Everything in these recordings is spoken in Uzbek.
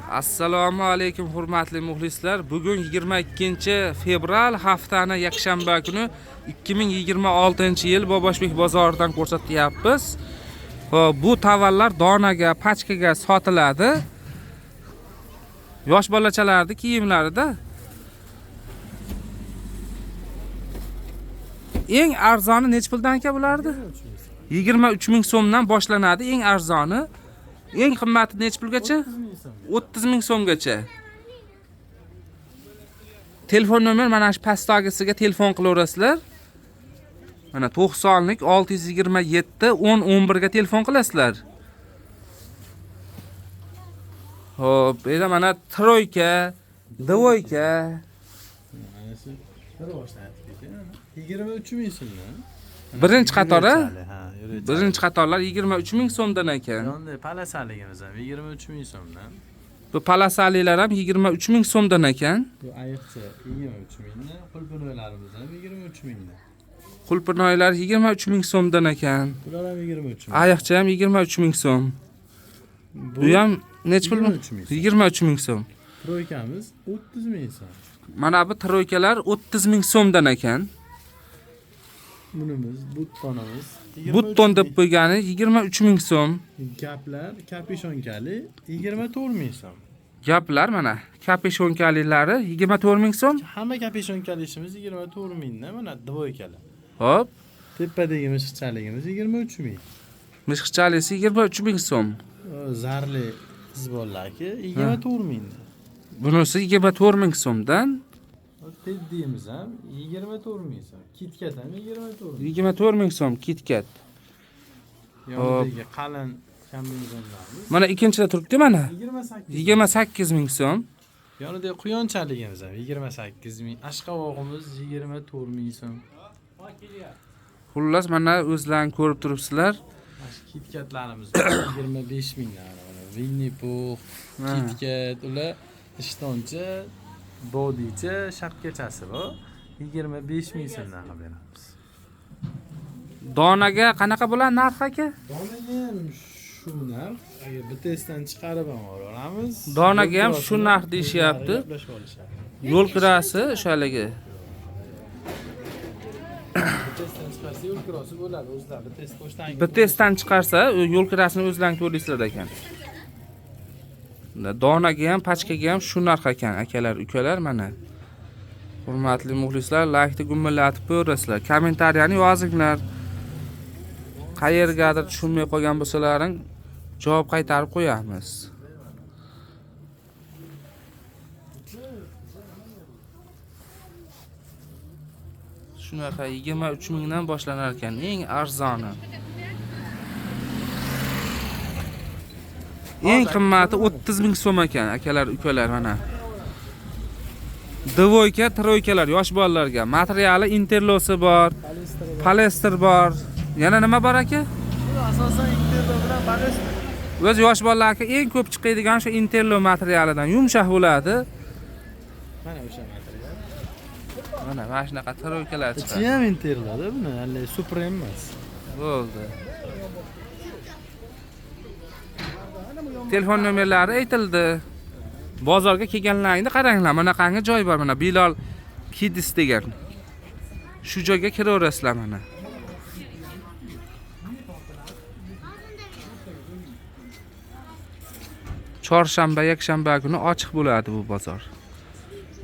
Assalomu alaykum hurmatli muxlislar. Bugun 22 fevral haftani yakshanba kuni 2026-yil Boboshbek bozoridan ko'rsatyapmiz. Bu tovarlar donaga, pachkaga sotiladi. Yosh bolachalarning kiyimlarida. Eng arzoni nech puldan aka bulardi? 23 ming so'mdan boshlanadi eng arzoni. Eng qimmati nech pulgacha? 30 ming so'mgacha. Telefon nomer mana shu pastdagisiga telefon qilaverasizlar. Mana 90lik 627 1011 ga telefon qilasizlar. Xo'p, endi mana troyka, dvoyka. Manasi bir boshdan 23 ming so'mdan. Birinchi qatori? Birinchi qatorlar 23 ming so'mdan ekan. Endi palasaligimiz ham 23 ming so'mdan. Bu palasalilar ham 23 ming so'mdan ekan. Bu ayiqcha 23 mingdan, qulpinoylarimiz ham 23 mingdan. Qulpinoylar 23 ming so'mdan ekan. Bular ham 23 ming. Ayiqcha ham 23 ming so'm. Bu ham nech pul? 23 ming so'm. Troykamiz 30 ming so'm. Mana bu troykalar 30 ming so'mdan ekan. Bunimiz buttonimiz. Button deb qo'ygani 23 ming so'm. Gaplar, kapishonkali 24 ming so'm. Gaplar mana kapeshonkaliklari 24 ming so'm. Hamma kapishonka ishimiz 24 mingdan, mana dvoykalar. Hop, Tepadagi mishiqchaligimiz 23 ming. mishqchalisi 23 ming so'm. Zarli qiz bolalarga 24 mingdan. Bunisi 24 ming so'mdan. Teddimiz ham 24 ming so'm. KitKat ham 24 ming. 24 ming so'm KitKat. Yonidagi qalin kombinezonlarimiz. Mana ikkinchida turibdi mana. 28. 28 ming so'm. Yonidagi quyonchaligimiz ham 28 ming. Ashqavog'imiz 24 ming so'm. Xullas mana o'zlaring ko'rib turibsizlar. Mana KitKatlarimiz 25 mingdan. Winnie Pooh, KitKat, ular ishtoncha, bodicha, shapkachasi bor. 25 ming so'mdan qilib beramiz. Donaga qanaqa bo'ladi narxi aka? Donaga ham shu narx, agar bitasidan chiqarib ham olamiz. Donaga ham shu narx deyishyapti. Yo'l kirasi o'shaligi. Bitasidan chiqarsa yo'l kirosi bo'ladi, o'zlari bitas pochtaga. Bitesdan chiqarsa yo'l kirasini o'zlaring to'laysizlar ekan. Donaga ham, pachkaga ham shu narx ekan, akalar, ukalar mana. Hurmatli muxlislar, like-ni gumillatib qo'yasizlar. Kommentariyani yozinglar. Qayergadir tushunmay qolgan bo'lsalaring, javob qaytarib qo'yamiz. Shunaqa 23 mingdan boshlanar ekan, eng arzoni. Eng qimmati 30 ming so'm ekan, akalar, ukalar mana. Dvoyka, troykalar yosh bolalarga. Materiali interlosi bor, poliester bor. Yana nima bor aka? Asosan interlo bilan poliester. O'z yosh bolalarga eng ko'p chiqadigan shu interlo materialidan yumshoq bo'ladi. Mana o'sha material. Mana shunaqa troykalar Ichi chiqadi. ham interloda, buni hali Supreme emas. Bo'ldi. Telefon nomerlari aytildi. Bozorga kelganlaringni qaranglar, mana qancha joy bor, mana Bilol Kids degan. Shu joyga kiraverasizlar mana. Chorshanba, yakshanba kuni ochiq bo'ladi bu bozor.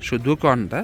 Shu do'konda